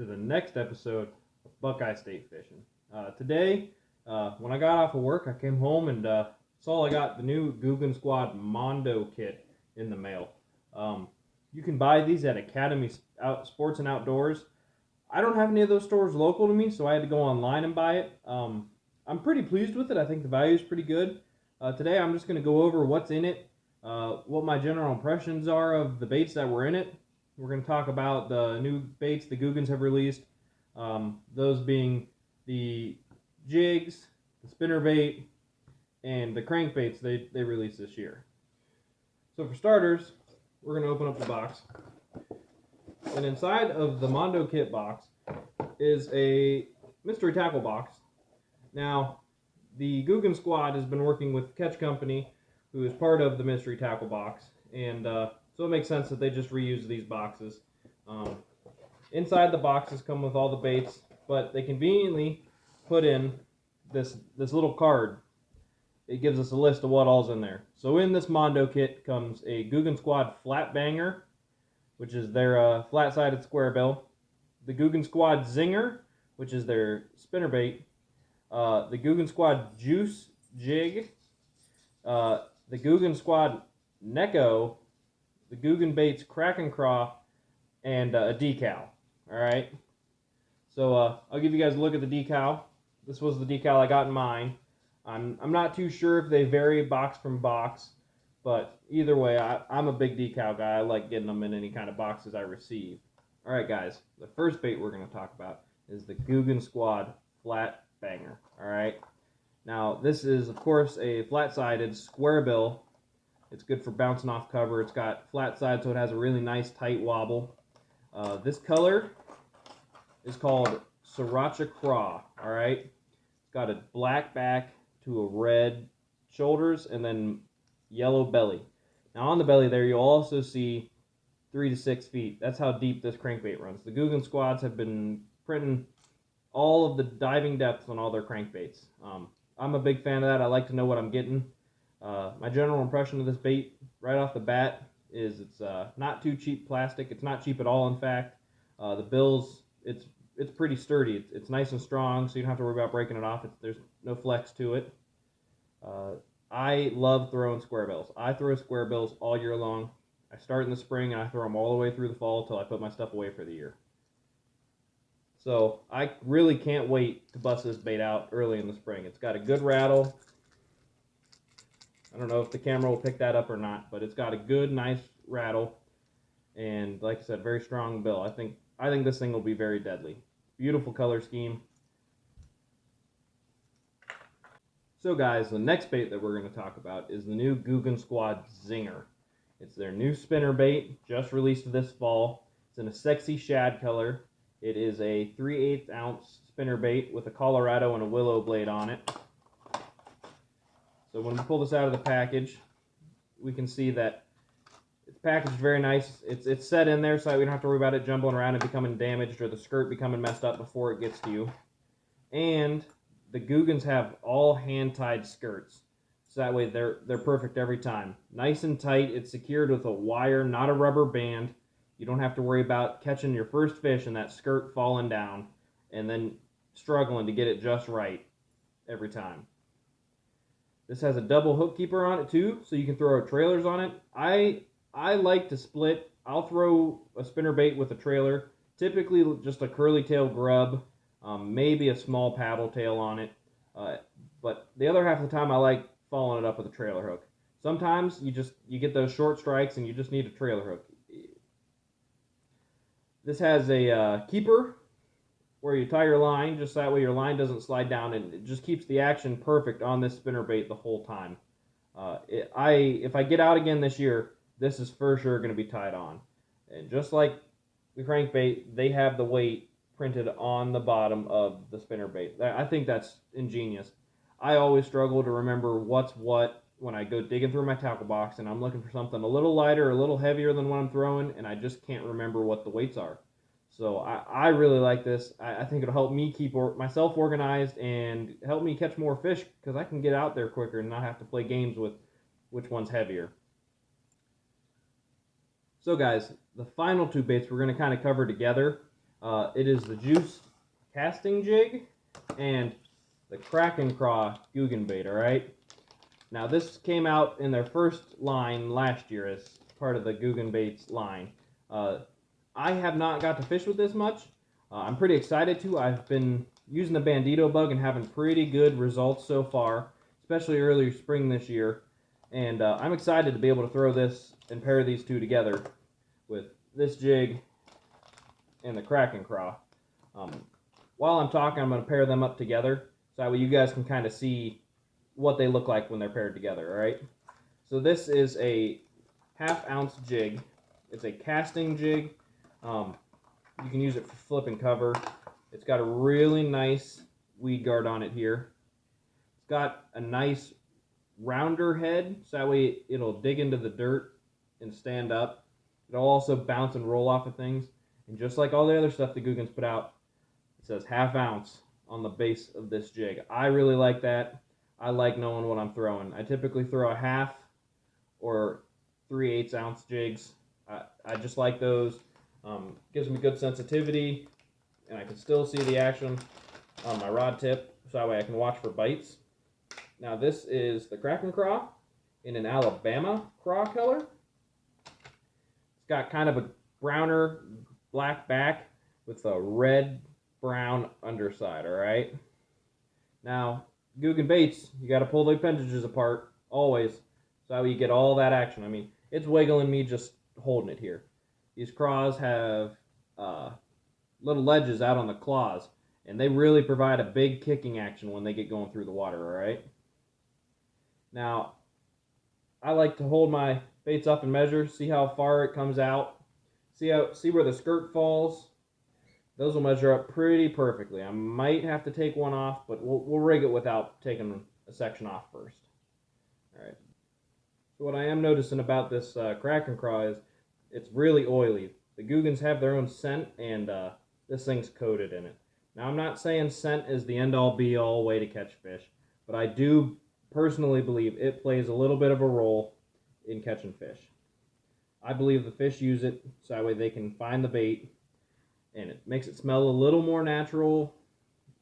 to the next episode of Buckeye State Fishing. Today, when I got off of work, I came home and saw I got the new Googan Squad Mondo Kit in the mail. You can buy these at Academy Sports and Outdoors. I don't have any of those stores local to me, so I had to go online and buy it. I'm pretty pleased with it. I think the value is pretty good. Today, I'm just going to go over what's in it, what my general impressions are of the baits that were in it. We're going to talk about the new baits the Googans have released, those being the jigs, the spinnerbait, and the crankbaits they released this year. So for starters, we're going to open up the box. And inside of the Mondo Kit box is a mystery tackle box. Now, the Googan Squad has been working with Catch Company, who is part of the mystery tackle box, and so it makes sense that they just reuse these boxes. Inside the boxes come with all the baits, but they conveniently put in this little card. It gives us a list of what all's in there. So in this Mondo Kit comes a Googan Squad Flat Banger, which is their flat-sided square bill, the Googan Squad Zinger, which is their spinnerbait, the Googan Squad Juice Jig, the Googan Squad Neko, the Googan Baits Crack and Craw, and a decal. Alright, so I'll give you guys a look at the decal. This was the decal I got in mine. I'm not too sure if they vary box from box, but either way, I'm a big decal guy. I like getting them in any kind of boxes I receive. Alright guys, the first bait we're going to talk about is the Googan Squad Flat Banger. Alright, now this is of course a flat-sided square bill. It's good for bouncing off cover. It's got flat sides, so it has a really nice tight wobble. This color is called Sriracha Craw. Alright, it's got a black back to a red shoulders and then yellow belly. Now on the belly there you'll also see 3 to 6 feet. That's how deep this crankbait runs. The Googan Squads have been printing all of the diving depths on all their crankbaits. I'm a big fan of that. I like to know what I'm getting. My general impression of this bait right off the bat is it's not too cheap plastic. It's not cheap at all, in fact. The bills, it's pretty sturdy. It's nice and strong, so you don't have to worry about breaking it off. There's no flex to it. I love throwing square bills. I throw square bills all year long. I start in the spring and I throw them all the way through the fall until I put my stuff away for the year. So I really can't wait to bust this bait out early in the spring. It's got a good rattle. I don't know if the camera will pick that up or not, but it's got a good, nice rattle, and like I said, very strong bill. I think this thing will be very deadly. Beautiful color scheme. So guys, the next bait that we're going to talk about is the new Googan Squad Zinger. It's their new spinner bait, just released this fall. It's in a sexy shad color. It is a 3/8 ounce spinner bait with a Colorado and a willow blade on it. So when we pull this out of the package, we can see that it's packaged very nice. It's set in there so that we don't have to worry about it jumbling around and becoming damaged or the skirt becoming messed up before it gets to you. And the Googans have all hand-tied skirts, so that way they're perfect every time. Nice and tight. It's secured with a wire, not a rubber band. You don't have to worry about catching your first fish and that skirt falling down and then struggling to get it just right every time. This has a double hook keeper on it too, so you can throw trailers on it. I like to split. I'll throw a spinnerbait with a trailer, typically just a curly tail grub, maybe a small paddle tail on it. But the other half of the time I like following it up with a trailer hook. Sometimes you get those short strikes and you just need a trailer hook. This has a keeper where you tie your line, just that way your line doesn't slide down, and it just keeps the action perfect on this spinnerbait the whole time. If I get out again this year, this is for sure going to be tied on. And just like the crankbait, they have the weight printed on the bottom of the spinnerbait. I think that's ingenious. I always struggle to remember what's what when I go digging through my tackle box and I'm looking for something a little lighter, a little heavier than what I'm throwing, and I just can't remember what the weights are. So I really like this. I think it'll help me keep myself organized and help me catch more fish because I can get out there quicker and not have to play games with which one's heavier. So guys, the final two baits we're going to kind of cover together. It is the Juice casting jig and the Kraken Craw Googan bait, alright? Now this came out in their first line last year as part of the Googan baits line. I have not got to fish with this much. I'm pretty excited to. I've been using the Bandito bug and having pretty good results so far, especially early spring this year. And I'm excited to be able to throw this and pair these two together with this jig and the Kraken Craw. While I'm talking, I'm going to pair them up together so that way you guys can kind of see what they look like when they're paired together, alright? So this is a 1/2 ounce jig. It's a casting jig. You can use it for flip and cover. It's got a really nice weed guard on it here. It's got a nice rounder head, so that way it'll dig into the dirt and stand up. It'll also bounce and roll off of things. And just like all the other stuff the Googans put out, it says 1/2 ounce on the base of this jig. I really like that. I like knowing what I'm throwing. I typically throw a 1/2 or 3/8 ounce jigs. I just like those. Gives me good sensitivity, and I can still see the action on my rod tip, so that way I can watch for bites. Now this is the Kraken Craw in an Alabama craw color. It's got kind of a browner black back with a red-brown underside, alright? Now, Googan baits, you got to pull the appendages apart, always, so that way you get all that action. I mean, it's wiggling me just holding it here. These craws have little ledges out on the claws, and they really provide a big kicking action when they get going through the water, alright? Now, I like to hold my baits up and measure, see how far it comes out, see where the skirt falls. Those will measure up pretty perfectly. I might have to take one off, but we'll rig it without taking a section off first. Alright. So what I am noticing about this Kraken Craw is it's really oily. The Googans have their own scent, and this thing's coated in it. Now, I'm not saying scent is the end-all be-all way to catch fish, but I do personally believe it plays a little bit of a role in catching fish. I believe the fish use it so that way they can find the bait, and it makes it smell a little more natural.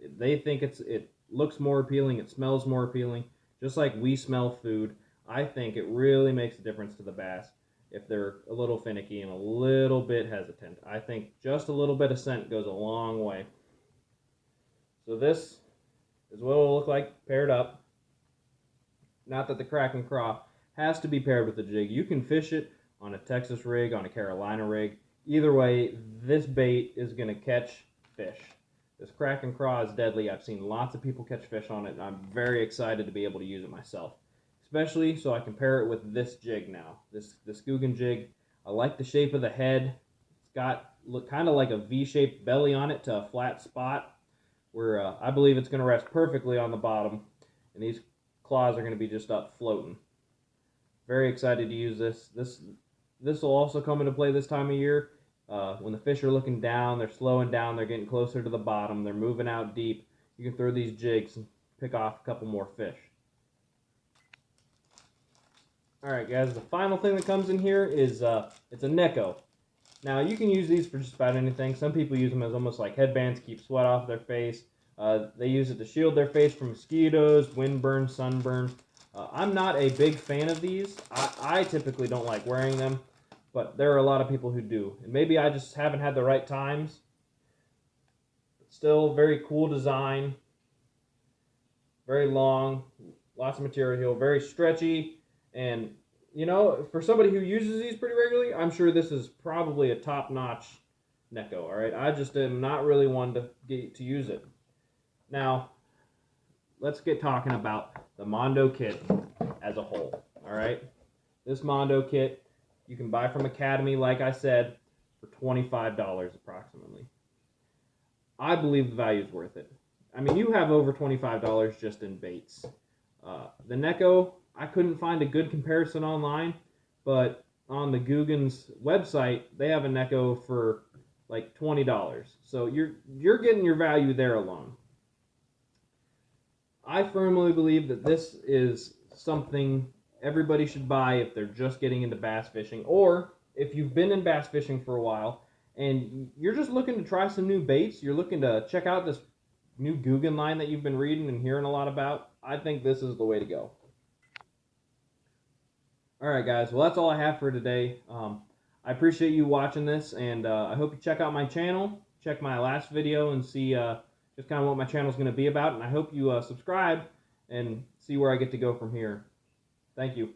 They think it looks more appealing, it smells more appealing, just like we smell food. I think it really makes a difference to the bass if they're a little finicky and a little bit hesitant. I think just a little bit of scent goes a long way. So this is what it'll look like paired up. Not that the Kraken Craw has to be paired with the jig. You can fish it on a Texas rig, on a Carolina rig. Either way, this bait is going to catch fish. This Kraken Craw is deadly. I've seen lots of people catch fish on it, and I'm very excited to be able to use it myself. Especially so I can pair it with this jig now. This Googan jig. I like the shape of the head. It's got kind of like a V-shaped belly on it to a flat spot where I believe it's going to rest perfectly on the bottom, and these claws are going to be just up floating. Very excited to use this. This will also come into play this time of year. When the fish are looking down, they're slowing down, they're getting closer to the bottom, they're moving out deep. You can throw these jigs and pick off a couple more fish. Alright guys, the final thing that comes in here is it's a Neko. Now you can use these for just about anything. Some people use them as almost like headbands, keep sweat off their face. They use it to shield their face from mosquitoes, windburn, sunburn. I'm not a big fan of these. I typically don't like wearing them, but there are a lot of people who do. And maybe I just haven't had the right times. Still, very cool design. Very long, lots of material, very stretchy. And, you know, for somebody who uses these pretty regularly, I'm sure this is probably a top-notch Neko, all right? I just am not really one to get to use it. Now, let's get talking about the Mondo Kit as a whole, all right? This Mondo Kit, you can buy from Academy, like I said, for $25 approximately. I believe the value is worth it. I mean, you have over $25 just in baits. The Neko, I couldn't find a good comparison online, but on the Googan's website, they have a Neko for like $20. So you're getting your value there alone. I firmly believe that this is something everybody should buy if they're just getting into bass fishing, or if you've been in bass fishing for a while and you're just looking to try some new baits, you're looking to check out this new Googan line that you've been reading and hearing a lot about, I think this is the way to go. Alright guys, well that's all I have for today. I appreciate you watching this, and I hope you check out my channel, check my last video and see just kind of what my channel is going to be about, and I hope you subscribe and see where I get to go from here. Thank you.